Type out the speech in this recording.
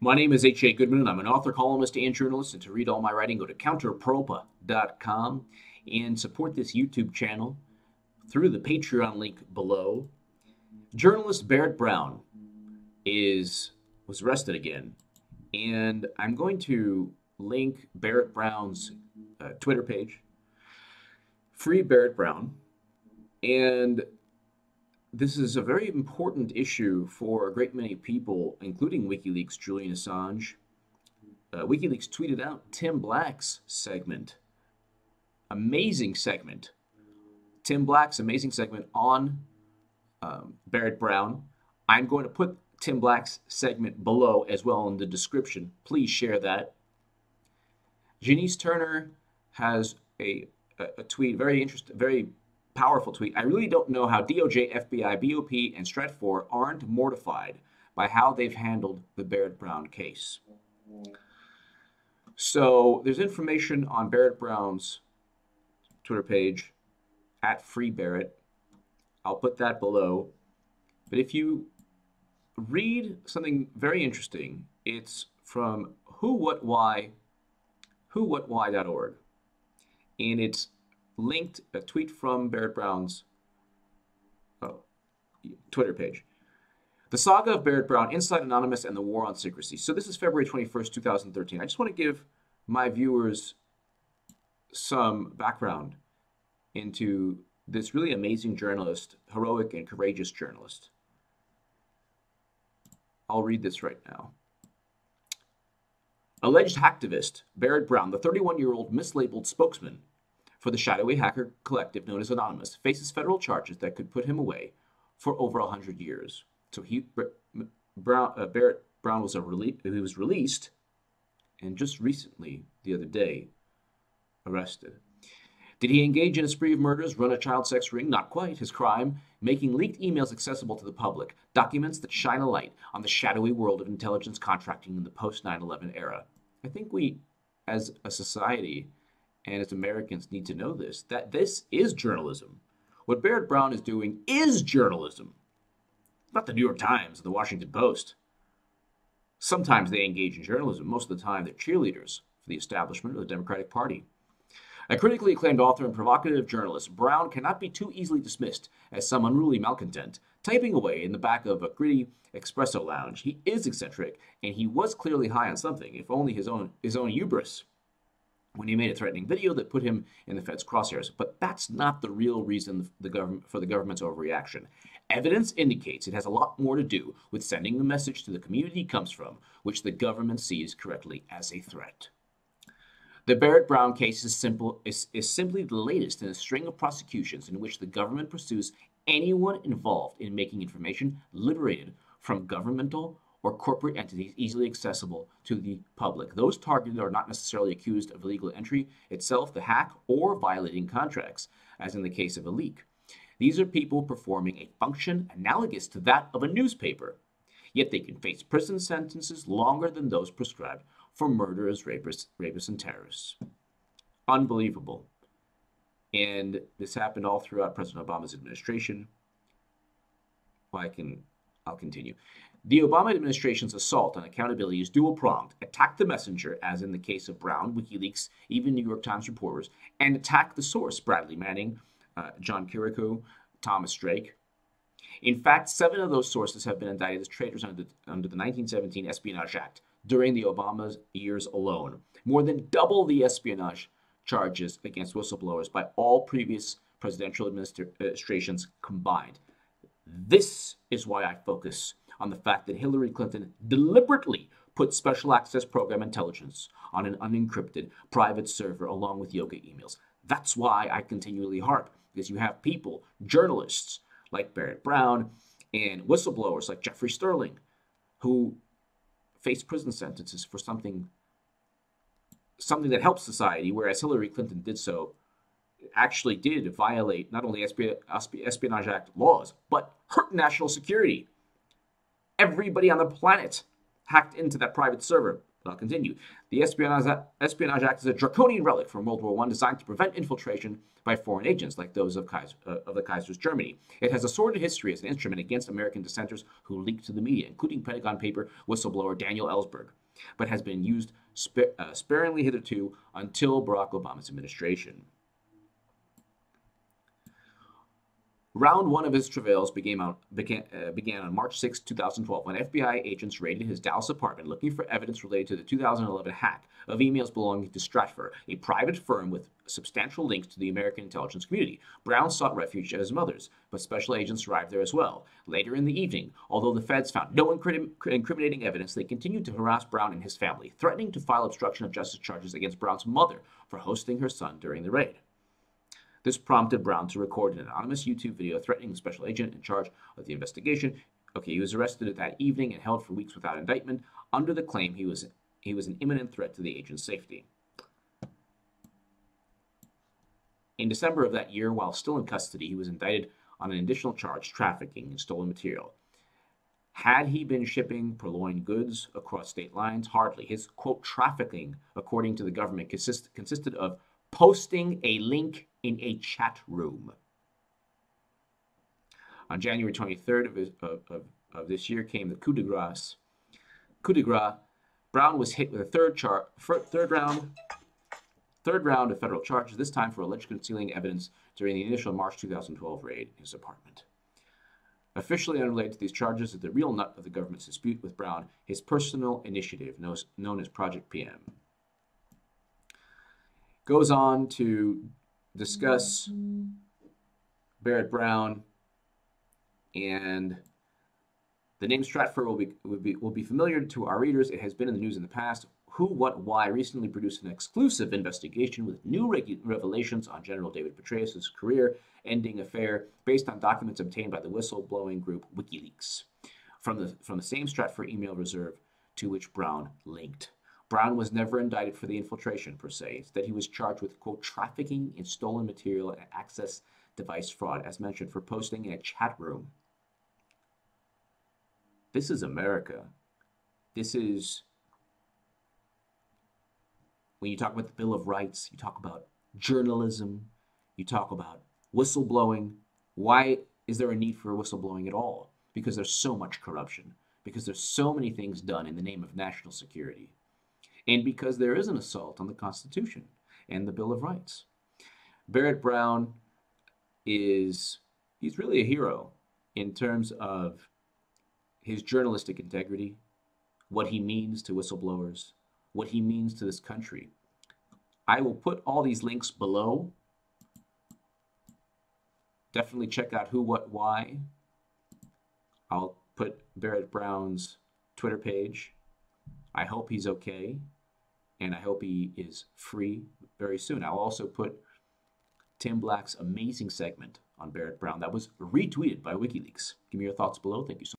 My name is H.A. Goodman, and I'm an author, columnist, and journalist. And to read all my writing, go to counterpropa.com and support this YouTube channel through the Patreon link below. Journalist Barrett Brown was arrested again, and I'm going to link Barrett Brown's Twitter page, Free Barrett Brown, and this is a very important issue for a great many people, including WikiLeaks' Julian Assange. WikiLeaks tweeted out Tim Black's segment. Amazing segment. Tim Black's amazing segment on Barrett Brown. I'm going to put Tim Black's segment below as well in the description. Please share that. Janice Turner has a tweet, very interesting, very powerful tweet. I really don't know how DOJ, FBI, BOP, and Stratfor aren't mortified by how they've handled the Barrett Brown case. So there's information on Barrett Brown's Twitter page at Free Barrett. I'll put that below. But if you read something very interesting, it's from whowhatwhy.org. And it's linked, a tweet from Barrett Brown's Twitter page. The saga of Barrett Brown, Inside Anonymous, and the War on Secrecy. So this is February 21st, 2013. I just want to give my viewers some background into this really amazing journalist, heroic and courageous journalist. I'll read this right now. Alleged hacktivist Barrett Brown, the 31-year-old mislabeled spokesman for the shadowy hacker collective known as Anonymous, faces federal charges that could put him away for over 100 years. So Barrett Brown was released, and just recently, the other day, arrested. Did he engage in a spree of murders, run a child sex ring? Not quite. His crime, making leaked emails accessible to the public, documents that shine a light on the shadowy world of intelligence contracting in the post-9/11 era. I think we, as a society and as Americans, need to know this, that this is journalism. What Barrett Brown is doing is journalism. Not the New York Times or the Washington Post. Sometimes they engage in journalism. Most of the time, they're cheerleaders for the establishment or the Democratic Party. A critically acclaimed author and provocative journalist, Brown cannot be too easily dismissed as some unruly malcontent, typing away in the back of a gritty espresso lounge. He is eccentric, and he was clearly high on something, if only his own hubris, when he made a threatening video that put him in the Fed's crosshairs. But that's not the real reason for the government's overreaction. Evidence indicates it has a lot more to do with sending the message to the community he comes from, which the government sees correctly as a threat. The Barrett Brown case is simply the latest in a string of prosecutions in which the government pursues anyone involved in making information liberated from governmental or corporate entities easily accessible to the public. Those targeted are not necessarily accused of illegal entry itself, the hack, or violating contracts, as in the case of a leak. These are people performing a function analogous to that of a newspaper, yet they can face prison sentences longer than those prescribed for murderers, rapists, and terrorists. Unbelievable. And this happened all throughout President Obama's administration. Well, I'll continue. The Obama administration's assault on accountability is dual-pronged. Attack the messenger, as in the case of Brown, WikiLeaks, even New York Times reporters, and attack the source, Bradley Manning, John Kirikou, Thomas Drake. In fact, 7 of those sources have been indicted as traitors under the 1917 Espionage Act during the Obama years alone, more than double the espionage charges against whistleblowers by all previous presidential administrations combined. This is why I focus on the fact that Hillary Clinton deliberately put special access program intelligence on an unencrypted private server along with yoga emails. That's why I continually harp, because you have people, journalists like Barrett Brown and whistleblowers like Jeffrey Sterling, who face prison sentences for something that helps society, whereas Hillary Clinton actually did violate not only Espionage Act laws, but hurt national security. Everybody on the planet hacked into that private server. I'll continue. The Espionage Act is a draconian relic from World War I designed to prevent infiltration by foreign agents like those of the Kaiser's Germany. It has a sordid history as an instrument against American dissenters who leaked to the media, including Pentagon paper whistleblower Daniel Ellsberg, but has been used sparingly hitherto until Barack Obama's administration. Round one of his travails began on March 6, 2012, when FBI agents raided his Dallas apartment looking for evidence related to the 2011 hack of emails belonging to Stratfor, a private firm with substantial links to the American intelligence community. Brown sought refuge at his mother's, but special agents arrived there as well. Later in the evening, although the feds found no incriminating evidence, they continued to harass Brown and his family, threatening to file obstruction of justice charges against Brown's mother for hosting her son during the raid. This prompted Brown to record an anonymous YouTube video threatening the special agent in charge of the investigation. He was arrested that evening and held for weeks without indictment under the claim he was an imminent threat to the agent's safety. In December of that year, while still in custody, he was indicted on an additional charge, trafficking in stolen material. Had he been shipping purloined goods across state lines? Hardly. His, quote, trafficking, according to the government, consisted of posting a link in a chat room. On January 23rd of this year came the coup de grace. Brown was hit with a third round of federal charges, this time for alleged concealing evidence during the initial March 2012 raid in his apartment. Officially unrelated to these charges is the real nut of the government's dispute with Brown, his personal initiative known as Project PM. Goes on to discuss Barrett Brown, and the name Stratfor will be familiar to our readers. It has been in the news in the past. Who, What, Why recently produced an exclusive investigation with new revelations on General David Petraeus' career-ending affair based on documents obtained by the whistleblowing group WikiLeaks from the same Stratfor email reserve to which Brown linked. Brown was never indicted for the infiltration, per se. Instead, he was charged with, quote, trafficking in stolen material and access device fraud, as mentioned, for posting in a chat room. This is America. This is, when you talk about the Bill of Rights, you talk about journalism, you talk about whistleblowing. Why is there a need for whistleblowing at all? Because there's so much corruption. Because there's so many things done in the name of national security. And because there is an assault on the Constitution and the Bill of Rights. Barrett Brown he's really a hero in terms of his journalistic integrity, what he means to whistleblowers, what he means to this country. I will put all these links below. Definitely check out Who, What, Why. I'll put Barrett Brown's Twitter page. I hope he's okay, and I hope he is free very soon. I'll also put Tim Black's amazing segment on Barrett Brown that was retweeted by WikiLeaks. Give me your thoughts below. Thank you so much.